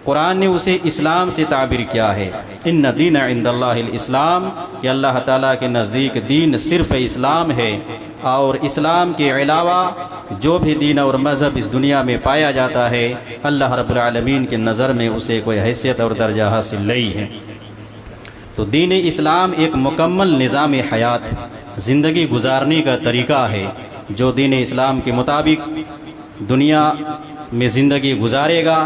قرآن نے اسے اسلام سے تعبیر کیا ہے، ان دین عند اللہ الاسلام، کہ اللہ تعالیٰ کے نزدیک دین صرف اسلام ہے، اور اسلام کے علاوہ جو بھی دین اور مذہب اس دنیا میں پایا جاتا ہے اللہ رب العالمین کے نظر میں اسے کوئی حیثیت اور درجہ حاصل نہیں ہے۔ تو دین اسلام ایک مکمل نظام حیات، زندگی گزارنے کا طریقہ ہے، جو دین اسلام کے مطابق دنیا میں زندگی گزارے گا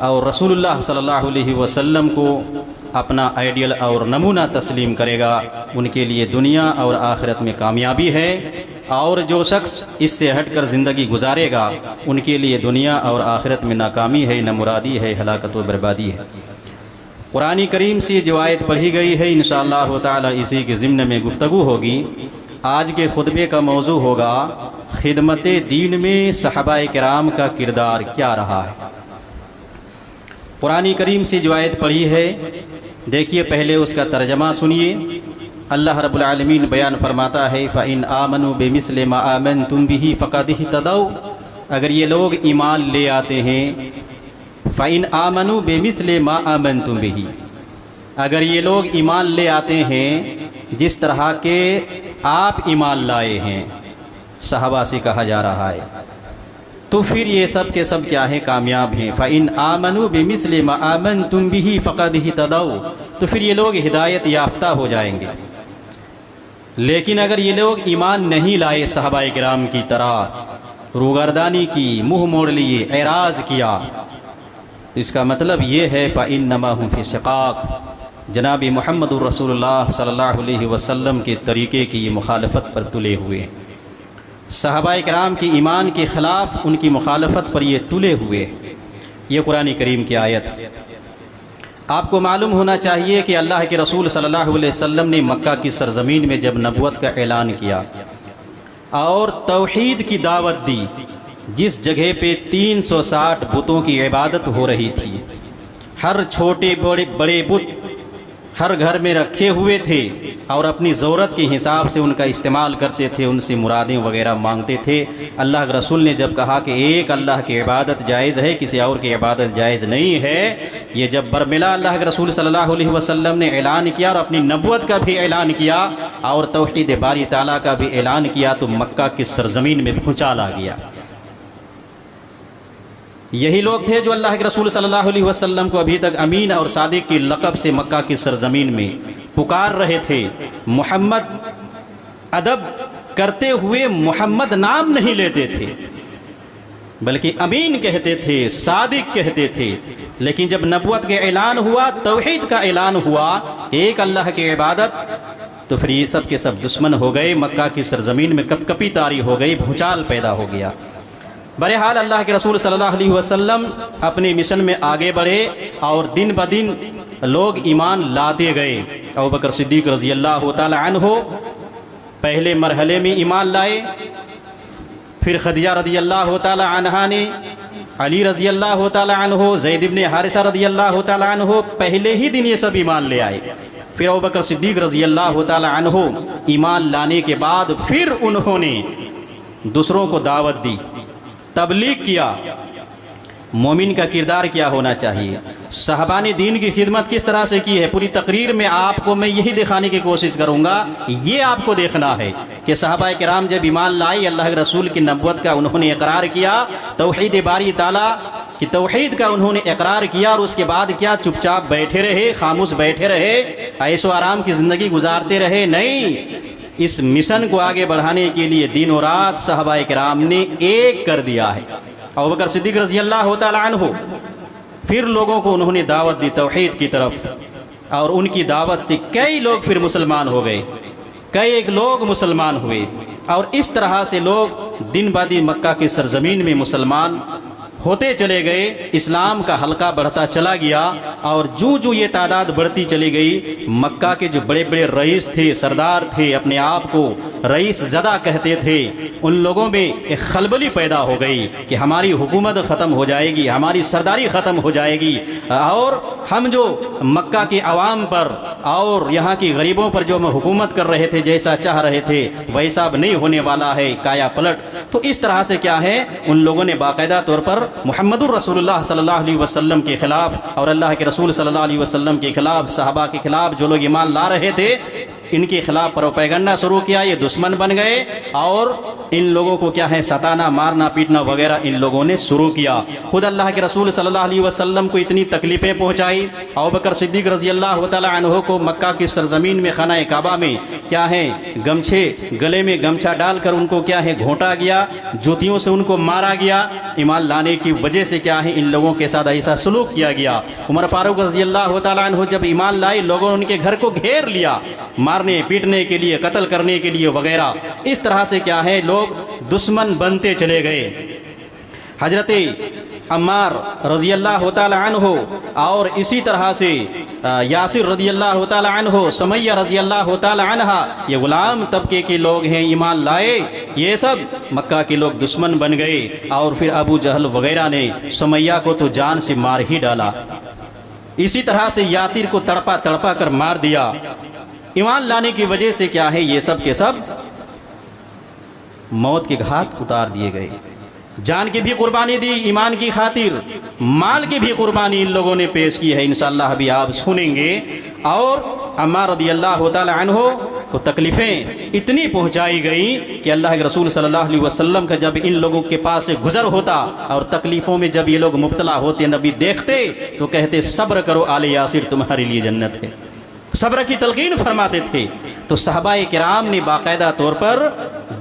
اور رسول اللہ صلی اللہ علیہ وسلم کو اپنا آئیڈیل اور نمونہ تسلیم کرے گا، ان کے لیے دنیا اور آخرت میں کامیابی ہے، اور جو شخص اس سے ہٹ کر زندگی گزارے گا ان کے لیے دنیا اور آخرت میں ناکامی ہے، نامرادی ہے، ہلاکت و بربادی ہے۔ قرآن کریم سے جو آیت پڑھی گئی ہے انشاءاللہ تعالی اسی کے ضمن میں گفتگو ہوگی۔ آج کے خطبے کا موضوع ہوگا خدمت دین میں صحابہ کرام کا کردار کیا رہا ہے۔ قرآن کریم سے جو آیت پڑھی ہے دیکھیے، پہلے اس کا ترجمہ سنیے۔ اللہ رب العالمین بیان فرماتا ہے فَإِنْ آمَنُوا بِمِثْلِ مَا آمَنْتُمْ بِهِ فَقَدِ اهْتَدَوْا، اگر یہ لوگ ایمان لے آتے ہیں، فَإِنْ آمَنُوا بِمِثْلِ مَا آمَنْتُمْ بِهِ، اگر یہ لوگ ایمان لے آتے ہیں جس طرح کے آپ ایمان لائے ہیں، صحابہ سے کہا جا رہا ہے، تو پھر یہ سب کے سب کیا ہیں؟ کامیاب ہیں۔ فَإِنْ آمَنُوا بِمِثْلِ مَا آمَنْتُمْ بِهِ فَقَدِ اهْتَدَوْا، تو پھر یہ لوگ ہدایت یافتہ ہو جائیں گے۔ لیکن اگر یہ لوگ ایمان نہیں لائے صحابہ کرام کی طرح، روگردانی کی، منہ موڑ لیے، اعراض کیا، تو اس کا مطلب یہ ہے فَإِنَّمَا هُمْ فِي شِقَاقٍ، جناب محمد الرسول اللہ صلی اللہ علیہ وسلم کے طریقے کی مخالفت پر تلے ہوئے، صحابہ کرام کی ایمان کے خلاف ان کی مخالفت پر یہ تلے ہوئے۔ یہ قرآن کریم کی آیت۔ آپ کو معلوم ہونا چاہیے کہ اللہ کے رسول صلی اللہ علیہ وسلم نے مکہ کی سرزمین میں جب نبوت کا اعلان کیا اور توحید کی دعوت دی، جس جگہ پہ 360 بتوں کی عبادت ہو رہی تھی، ہر چھوٹے بڑے بت ہر گھر میں رکھے ہوئے تھے اور اپنی ضرورت کے حساب سے ان کا استعمال کرتے تھے، ان سے مرادیں وغیرہ مانگتے تھے۔ اللہ کے رسول نے جب کہا کہ ایک اللہ کی عبادت جائز ہے، کسی اور کی عبادت جائز نہیں ہے، یہ جب برملا اللہ کے رسول صلی اللہ علیہ وسلم نے اعلان کیا اور اپنی نبوت کا بھی اعلان کیا اور توحید باری تعالیٰ کا بھی اعلان کیا، تو مکہ کی سرزمین میں بھونچال آ گیا۔ یہی لوگ تھے جو اللہ کے رسول صلی اللہ علیہ وسلم کو ابھی تک امین اور صادق کی لقب سے مکہ کی سرزمین میں پکار رہے تھے۔ محمد ادب کرتے ہوئے محمد نام نہیں لیتے تھے، بلکہ امین کہتے تھے، صادق کہتے تھے۔ لیکن جب نبوت کے اعلان ہوا، توحید کا اعلان ہوا، ایک اللہ کی عبادت، تو پھر یہ سب کے سب دشمن ہو گئے، مکہ کی سرزمین میں کپ کپی طاری ہو گئی، بھونچال پیدا ہو گیا۔ بہرحال اللہ کے رسول صلی اللہ علیہ وسلم اپنے مشن میں آگے بڑھے اور دن بدن لوگ ایمان لاتے گئے۔ ابوبکر صدیق رضی اللہ تعالی عنہ پہلے مرحلے میں ایمان لائے، پھر خدیجہ رضی اللہ تعالی عنہا نے، علی رضی اللہ تعالی عنہ، زید بن حارثہ رضی اللہ تعالی عنہ پہلے ہی دن یہ سب ایمان لے آئے۔ پھر ابوبکر صدیق رضی اللہ تعالی عنہ ایمان لانے کے بعد پھر انہوں نے دوسروں کو دعوت دی، تبلیغ کیا۔ مومن کا کردار کیا ہونا چاہیے؟ صحابہ نے دین کی خدمت کس طرح سے کی ہے؟ پوری تقریر میں آپ کو میں یہی دکھانے کی کوشش کروں گا، یہ آپ کو دیکھنا ہے کہ صحابہ کرام جب ایمان لائی، اللہ کے رسول کی نبوت کا انہوں نے اقرار کیا، توحید باری تعالیٰ کی توحید کا انہوں نے اقرار کیا، اور اس کے بعد کیا چپ چاپ بیٹھے رہے، خاموش بیٹھے رہے، عیش و آرام کی زندگی گزارتے رہے؟ نہیں، اس مشن کو آگے بڑھانے کے لیے دن و رات صحابہ کرام نے ایک کر دیا ہے۔ ابوبکر صدیق رضی اللہ تعالی عنہ پھر لوگوں کو انہوں نے دعوت دی توحید کی طرف، اور ان کی دعوت سے کئی لوگ پھر مسلمان ہو گئے، کئی لوگ مسلمان ہوئے، اور اس طرح سے لوگ دن بدن مکہ کی سرزمین میں مسلمان ہوتے چلے گئے، اسلام کا حلقہ بڑھتا چلا گیا، اور جو یہ تعداد بڑھتی چلی گئی، مکہ کے جو بڑے بڑے رئیس تھے، سردار تھے، اپنے آپ کو رئیس زدہ کہتے تھے، ان لوگوں میں ایک خلبلی پیدا ہو گئی کہ ہماری حکومت ختم ہو جائے گی، ہماری سرداری ختم ہو جائے گی، اور ہم جو مکہ کے عوام پر اور یہاں کی غریبوں پر جو ہم حکومت کر رہے تھے، جیسا چاہ رہے تھے ویسا اب نہیں ہونے والا ہے، کایا پلٹ۔ تو اس طرح سے کیا ہے، ان لوگوں نے باقاعدہ طور پر محمد الرسول اللہ صلی اللہ علیہ وسلم کے خلاف اور اللہ کے رسول صلی اللہ علیہ وسلم کے خلاف، صحابہ کے خلاف جو لوگ ایمان لا رہے تھے، ان کے خلاف پروپیگنڈا شروع کیا، یہ دشمن بن گئے اور ان لوگوں کو کیا ہے ستانا، مارنا، پیٹنا وغیرہ ان لوگوں نے شروع کیا۔ خود اللہ کے رسول صلی اللہ علیہ وسلم کو اتنی تکلیفیں پہنچائی، ابوبکر صدیق رضی اللہ تعالی عنہ کو مکہ کی سرزمین میں خانہ کعبہ میں کیا ہے گمچھے گلے میں گمچھا ڈال کر ان کو کیا ہے گھونٹا گیا، جوتیوں سے ان کو مارا گیا، ایمان لانے کی وجہ سے کیا ہے ان لوگوں کے ساتھ ایسا سلوک کیا گیا۔ عمر فاروق رضی اللہ تعالی عنہ جب ایمان لائے، لوگوں نے ان کے گھر کو گھیر لیا، مارنے پیٹنے کے لیے، قتل کرنے کے لیے وغیرہ۔ اس طرح سے کیا ہے لوگ دشمن بنتے چلے گئے۔ حضرت عمار رضی اللہ تعالی عنہ اور اسی طرح سے یاسر رضی اللہ تعالی عنہ، سمیہ رضی اللہ تعالی عنہ، یہ غلام طبقے کے لوگ ہیں، ایمان لائے، یہ سب مکہ کے لوگ دشمن بن گئے، اور پھر ابو جہل وغیرہ نے سمیہ کو تو جان سے مار ہی ڈالا، اسی طرح سے یاسر کو تڑپا تڑپا کر مار دیا۔ ایمان لانے کی وجہ سے کیا ہے یہ سب کے سب موت کے گھاٹ اتار دیے گئے۔ جان کی بھی قربانی دی ایمان کی خاطر، مال کی بھی قربانی ان لوگوں نے پیش کی ہے، انشاءاللہ ابھی آپ سنیں گے۔ اور عمار رضی اللہ تعالی عنہ کو تکلیفیں اتنی پہنچائی گئی کہ اللہ کے رسول صلی اللہ علیہ وسلم کا جب ان لوگوں کے پاس سے گزر ہوتا اور تکلیفوں میں جب یہ لوگ مبتلا ہوتے، نبی دیکھتے تو کہتے صبر کرو آل یاسر، تمہارے لیے جنت ہے، صبر کی تلقین فرماتے تھے۔ تو صحابہ کرام نے باقاعدہ طور پر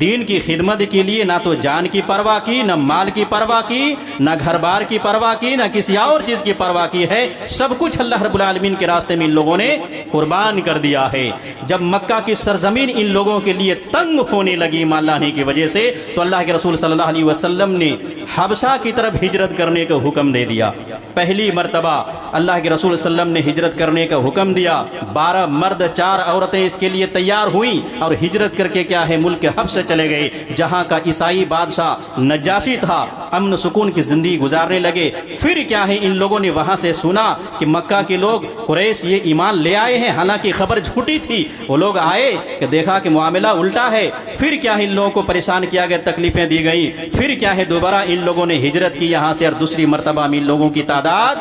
دین کی خدمت کے لیے نہ تو جان کی پرواہ کی، نہ مال کی پرواہ کی، نہ گھر بار کی پرواہ کی، نہ کسی اور چیز کی پرواہ کی ہے، سب کچھ اللہ رب العالمین کے راستے میں ان لوگوں نے قربان کر دیا ہے۔ جب مکہ کی سرزمین ان لوگوں کے لیے تنگ ہونے لگی ایمان لانے کی وجہ سے، تو اللہ کے رسول صلی اللہ علیہ وسلم نے حبشہ کی طرف ہجرت کرنے کا حکم دے دیا۔ پہلی مرتبہ اللہ کے رسول صلی اللہ علیہ وسلم نے ہجرت کرنے کا حکم دیا، 12 مرد 4 عورتیں اس کے لیے تیار ہوئیں اور ہجرت کر کے کیا ہے ملک حبشہ چلے گئے، جہاں کا عیسائی بادشاہ نجاشی تھا، امن سکون کی زندگی گزارنے لگے۔ پھر کیا ہے ان لوگوں نے وہاں سے سنا کہ مکہ کے لوگ قریش یہ ایمان لے آئے ہیں، حالانکہ خبر جھوٹی تھی، وہ لوگ آئے کہ دیکھا کہ معاملہ الٹا ہے۔ پھر کیا ہے ان لوگوں کو پریشان کیا گیا، تکلیفیں دی گئیں۔ پھر کیا ہے دوبارہ ان لوگوں نے ہجرت کی یہاں سے، اور دوسری مرتبہ میں ان لوگوں کی تعداد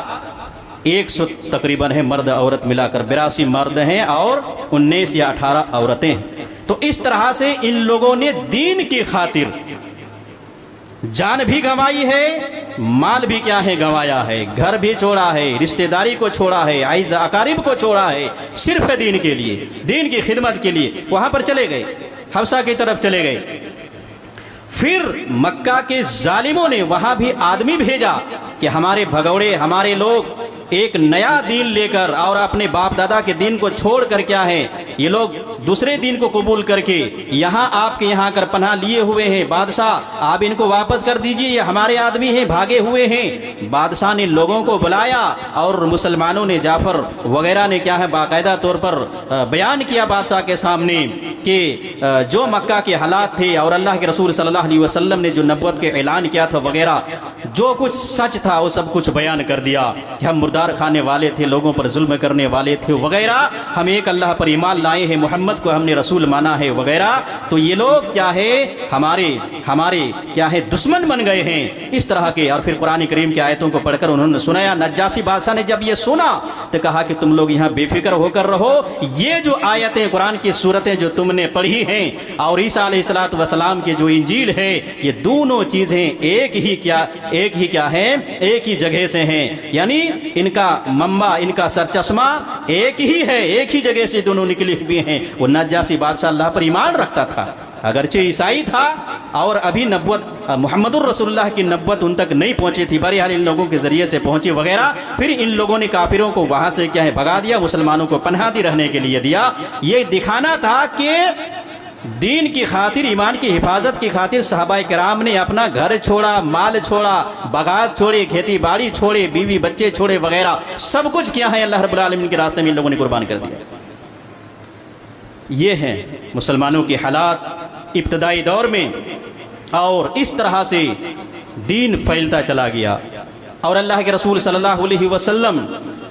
100 تقریباً ہے، مرد عورت ملا کر 82 مرد ہیں اور 19 یا 18 عورتیں ہیں۔ تو اس طرح سے ان لوگوں نے دین کی خاطر جان بھی گنوائی ہے، مال بھی کیا ہے گنوایا ہے، گھر بھی چھوڑا ہے، رشتہ داری کو چھوڑا ہے، اعز اقارب کو چھوڑا ہے، صرف دین کے لیے، دین کی خدمت کے لیے وہاں پر چلے گئے، حبشہ کی طرف چلے گئے۔ پھر مکہ کے ظالموں نے وہاں بھی آدمی بھیجا کہ ہمارے بھگوڑے، ہمارے لوگ ایک نیا دین لے کر اور اپنے باپ دادا کے دین کو چھوڑ کر کیا ہے یہ لوگ دوسرے دین کو قبول کر کے یہاں آپ کے یہاں کر پناہ لیے ہوئے ہیں، بادشاہ آپ ان کو واپس کر دیجئے، یہ ہمارے آدمی ہیں، بھاگے ہوئے ہیں۔ بادشاہ نے لوگوں کو بلایا اور مسلمانوں نے، جعفر وغیرہ نے کیا ہے باقاعدہ طور پر بیان کیا بادشاہ کے سامنے کہ جو مکہ کے حالات تھے اور اللہ کے رسول صلی اللہ علیہ وسلم نے جو نبوت کے اعلان کیا تھا وغیرہ، جو کچھ سچ تھا وہ سب کچھ بیان کر دیا کہ ہم مردار کھانے والے تھے، لوگوں پر ظلم کرنے والے تھے وغیرہ، ہم ایک اللہ پر ایمان لائے ہیں، محمد کو ہم نے رسول مانا ہے وغیرہ۔ تو یہ لوگ کیا ہے ہمارے کیا ہے دشمن بن گئے ہیں، اس طرح کے۔ اور پھر قرآن کریم کی آیتوں کو پڑھ کر انہوں نے سنایا۔ نجاشی بادشاہ نے جب یہ سنا تو کہا کہ تم لوگ یہاں بے فکر ہو کر رہو، یہ جو آیتیں قرآن کی صورتیں جو تم نے پڑھی ہیں اور عیسیٰ علیہ السلام کی جو انجیل ہے، یہ دونوں چیزیں ایک ہی کیا ہے ایک ہی جگہ سے ہیں، یعنی ان کا منبع، ان کا سرچشمہ ایک ہی ہے، ایک ہی جگہ سے دونوں نکلے ہوئے ہیں۔ وہ نجاشی بادشاہ اللہ پر ایمان رکھتا تھا، اگرچہ عیسائی تھا اور ابھی نبوت محمد الرسول اللہ کی نبوت ان تک نہیں پہنچی تھی، بہرحال ان لوگوں کے ذریعے سے پہنچی وغیرہ۔ پھر ان لوگوں نے کافروں کو وہاں سے کیا ہے بھگا دیا، مسلمانوں کو پناہ دی رہنے کے لیے دیا۔ یہ دکھانا تھا کہ دین کی خاطر، ایمان کی حفاظت کی خاطر صحابہ کرام نے اپنا گھر چھوڑا، مال چھوڑا، باغات چھوڑے، کھیتی باڑی چھوڑے، بیوی بچے چھوڑے وغیرہ، سب کچھ کیا ہے اللہ رب العالمین کے راستے میں ان لوگوں نے قربان کر دیا۔ یہ ہیں مسلمانوں کے حالات ابتدائی دور میں، اور اس طرح سے دین پھیلتا چلا گیا۔ اور اللہ کے رسول صلی اللہ علیہ وسلم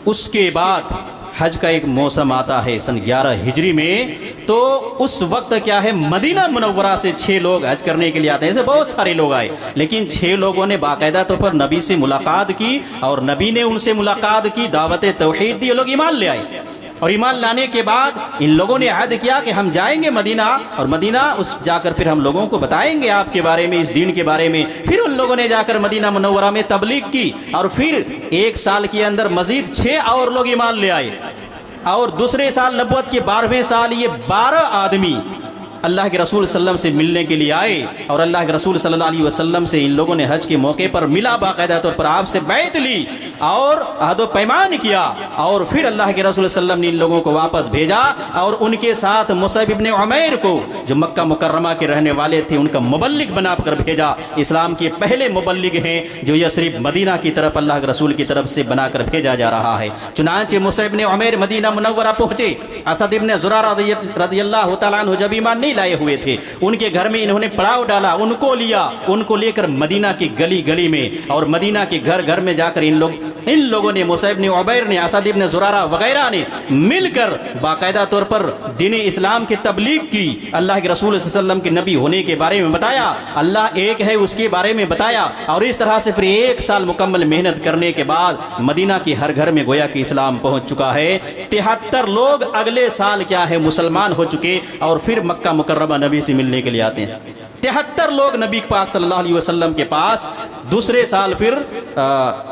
اس کے بعد حج کا ایک موسم آتا ہے سن 11 ہجری میں، تو اس وقت کیا ہے مدینہ منورہ سے 6 لوگ حج کرنے کے لیے آتے ہیں۔ ایسے بہت سارے لوگ آئے، لیکن 6 لوگوں نے باقاعدہ طور پر نبی سے ملاقات کی، اور نبی نے ان سے ملاقات کی، دعوت توحید دی، یہ لوگ ایمان لے آئے۔ اور ایمان لانے کے بعد ان لوگوں نے عہد کیا کہ ہم جائیں گے مدینہ، اور مدینہ اس جا کر پھر ہم لوگوں کو بتائیں گے آپ کے بارے میں، اس دین کے بارے میں۔ پھر ان لوگوں نے جا کر مدینہ منورہ میں تبلیغ کی، اور پھر 1 سال کے اندر مزید 6 اور لوگ ایمان لے آئے، اور دوسرے سال نبوت کے 12ویں سال یہ 12 آدمی اللہ کے رسول صلی اللہ علیہ وسلم سے ملنے کے لیے آئے، اور اللہ کے رسول صلی اللہ علیہ وسلم سے ان لوگوں نے حج کے موقع پر ملا، باقاعدہ طور پر آپ سے بیعت لی اور عہد و پیمان کیا، اور پھر اللہ کے رسول صلی اللہ علیہ وسلم نے ان لوگوں کو واپس بھیجا، اور ان کے ساتھ مصعب ابن عمیر کو جو مکہ مکرمہ کے رہنے والے تھے ان کا مبلغ بنا کر بھیجا۔ اسلام کے پہلے مبلغ ہیں جو یثرب مدینہ کی طرف اللہ کے رسول کی طرف سے بنا کر بھیجا جا رہا ہے۔ چنانچہ مصعب ابن عمیر مدینہ منورہ پہنچے، اسد ابن زرارہ رضی اللہ تعالیٰ عنہ جب ایمان نہیں لائے ہوئے تھے، ان کے گھر میں انہوں نے پڑاؤ ڈالا، ان کو لیا، ان کو لے کر مدینہ کی گلی گلی میں اور مدینہ کے گھر گھر میں جا کر ان لوگوں نے، مصعب بن عمیر نے، اسد ابن زرارہ وغیرہ نے مل کر باقاعدہ طور پر دین اسلام کی تبلیغ کی، اللہ کے رسول صلی اللہ علیہ وسلم کے نبی ہونے کے بارے میں بتایا، اللہ ایک ہے اس کے بارے میں بتایا، اور اس طرح سے پھر 1 سال مکمل محنت کرنے کے بعد مدینہ کے ہر گھر میں گویا کہ اسلام پہنچ چکا ہے۔ 73 لوگ اگلے سال کیا ہے مسلمان ہو چکے، اور پھر مکہ مکرمہ نبی سے ملنے کے لیے آتے ہیں۔ 73 لوگ نبی پاک صلی اللہ علیہ وسلم کے پاس دوسرے سال پھر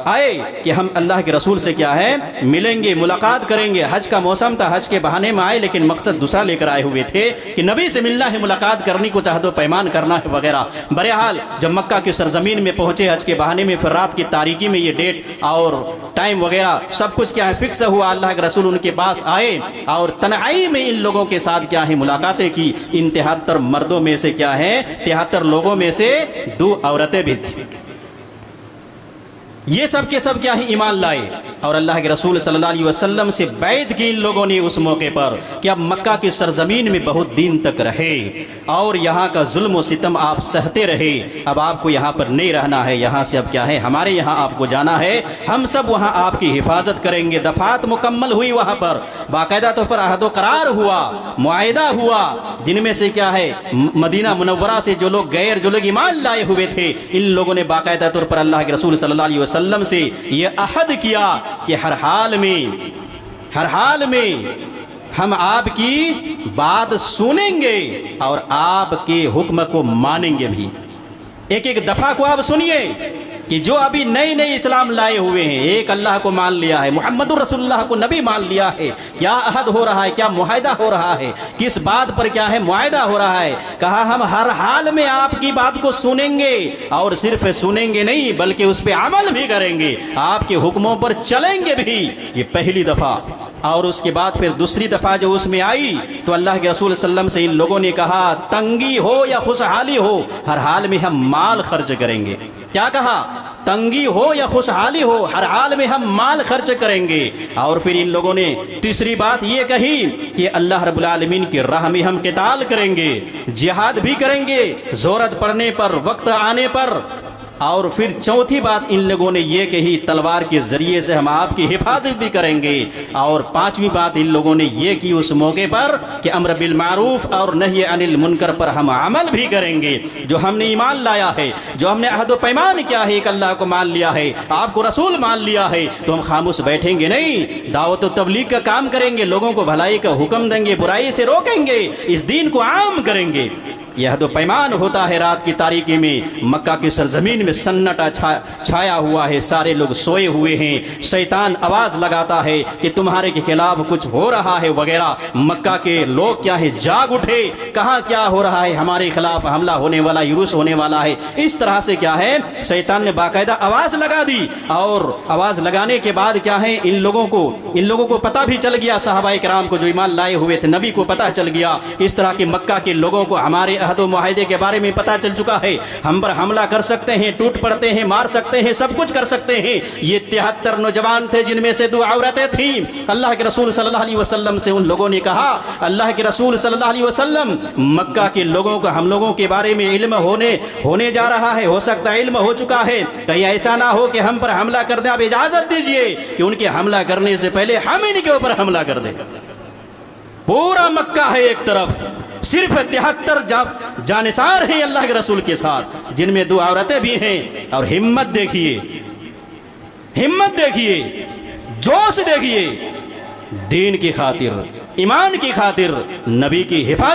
آئے کہ ہم اللہ کے رسول سے کیا ہے ملیں گے، ملاقات کریں گے۔ حج کا موسم تھا، حج کے بہانے میں آئے، لیکن مقصد دوسرا لے کر آئے ہوئے تھے کہ نبی سے ملنا ہے، ملاقات کرنی، کچھ عہد و پیمان کرنا ہے وغیرہ۔ بہرحال جب مکہ کی سرزمین میں پہنچے حج کے بہانے میں، پھر رات کی تاریکی میں یہ ڈیٹ اور ٹائم وغیرہ سب کچھ کیا ہے فکس ہوا، اللہ کے رسول ان کے پاس آئے، اور تنہائی میں ان لوگوں کے ساتھ کیا ہے ملاقاتیں کی۔ ان 73 مردوں میں سے کیا ہے 73 لوگوں میں سے 2 عورتیں بھی تھیں۔ یہ سب کے سب کیا ہے ایمان لائے، اور اللہ کے رسول صلی اللہ علیہ وسلم سے بیعت کی ان لوگوں نے اس موقع پر کہ اب مکہ کی سرزمین میں بہت دن تک رہے، اور یہاں کا ظلم و ستم آپ سہتے رہے، اب آپ کو یہاں پر نہیں رہنا ہے، یہاں سے اب کیا ہے ہمارے یہاں آپ کو جانا ہے، ہم سب وہاں آپ کی حفاظت کریں گے۔ دفعات مکمل ہوئی، وہاں پر باقاعدہ طور پر عہد و قرار ہوا، معاہدہ ہوا، جن میں سے کیا ہے مدینہ منورہ سے جو لوگ ایمان لائے ہوئے تھے، ان لوگوں نے باقاعدہ طور پر اللہ کے رسول صلی اللہ علیہ وسلم سے یہ عہد کیا کہ ہر حال میں ہم آپ کی بات سنیں گے اور آپ کے حکم کو مانیں گے بھی۔ ایک دفعہ کو آپ سنیے کہ جو ابھی نئے اسلام لائے ہوئے ہیں، ایک اللہ کو مان لیا ہے، محمد رسول اللہ کو نبی مان لیا ہے، کیا عہد ہو رہا ہے، کیا معاہدہ ہو رہا ہے، کس بات پر کیا ہے معاہدہ ہو رہا ہے؟ کہا ہم ہر حال میں آپ کی بات کو سنیں گے، اور صرف سنیں گے نہیں بلکہ اس پہ عمل بھی کریں گے، آپ کے حکموں پر چلیں گے بھی۔ یہ پہلی دفعہ، اور اس کے بعد پھر دوسری دفعہ جو اس میں آئی تو اللہ کے رسول صلی اللہ علیہ وسلم سے ان لوگوں نے کہا تنگی ہو یا خوشحالی ہو، ہر حال میں ہم مال خرچ کریں گے۔ کیا کہا؟ تنگی ہو یا خوشحالی ہو، ہر حال میں ہم مال خرچ کریں گے۔ اور پھر ان لوگوں نے تیسری بات یہ کہی کہ اللہ رب العالمین کی راہ میں ہم قتال کریں گے، جہاد بھی کریں گے ضرورت پڑنے پر، وقت آنے پر۔ اور پھر چوتھی بات ان لوگوں نے یہ کہی تلوار کے ذریعے سے ہم آپ کی حفاظت بھی کریں گے۔ اور پانچویں بات ان لوگوں نے یہ کی اس موقع پر کہ امر بالمعروف اور نہی عن المنکر پر ہم عمل بھی کریں گے۔ جو ہم نے ایمان لایا ہے، جو ہم نے عہد و پیمان کیا ہے، ایک اللہ کو مان لیا ہے، آپ کو رسول مان لیا ہے، تو ہم خاموش بیٹھیں گے نہیں، دعوت و تبلیغ کا کام کریں گے، لوگوں کو بھلائی کا حکم دیں گے، برائی سے روکیں گے، اس دین کو عام کریں گے۔ یہ عہد و پیمان ہوتا ہے۔ رات کی تاریکی میں مکہ کی سرزمین میں سناٹا چھایا ہوا ہے، سارے لوگ سوئے ہوئے ہیں، شیطان آواز لگاتا ہے کہ تمہارے کے خلاف کچھ ہو رہا ہے وغیرہ۔ مکہ کے لوگ کیا ہے جاگ اٹھے، کہاں کیا ہو رہا ہے، ہمارے خلاف حملہ ہونے والا، یروس ہونے والا ہے۔ اس طرح سے کیا ہے شیطان نے باقاعدہ آواز لگا دی، اور آواز لگانے کے بعد کیا ہے ان لوگوں کو پتہ بھی چل گیا، صحابہ کرام کو جو ایمان لائے ہوئے تھے، نبی کو پتہ چل گیا اس طرح کہ مکہ کے لوگوں کو ہمارے عہد و معاہدے کے بارے میں پتہ چل چکا ہے، ہم پر حملہ کر سکتے ہیں، ٹوٹ پڑتے ہیں، مار سکتے ہیں، سب کچھ کر سکتے ہیں۔ یہ 73 نوجوان تھے جن میں سے 2 عورتیں تھیں۔ اللہ کے رسول صلی اللہ علیہ وسلم سے ان لوگوں نے کہا، اللہ کے رسول صلی اللہ علیہ وسلم مکہ کے لوگوں کو ہم لوگوں کے بارے میں علم ہونے جا رہا ہے، ہو سکتا ہے علم ہو چکا ہے، کہیں ایسا نہ ہو کہ ہم پر حملہ کر دیں، آپ اجازت دیجئے کہ ان کے حملہ کرنے سے پہلے ہم ان کے اوپر حملہ کر دیں۔ پورا مکہ ہے ایک طرف، صرف 73 جانثار ہیں اللہ کے رسول کے ساتھ، جن میں 2 عورتیں بھی ہیں۔ اور ہمت دیکھیے، ہمت دیکھیے، جوش دیکھیے، دین کی خاطر، ایمان کی خاطر، نبی کی حفاظت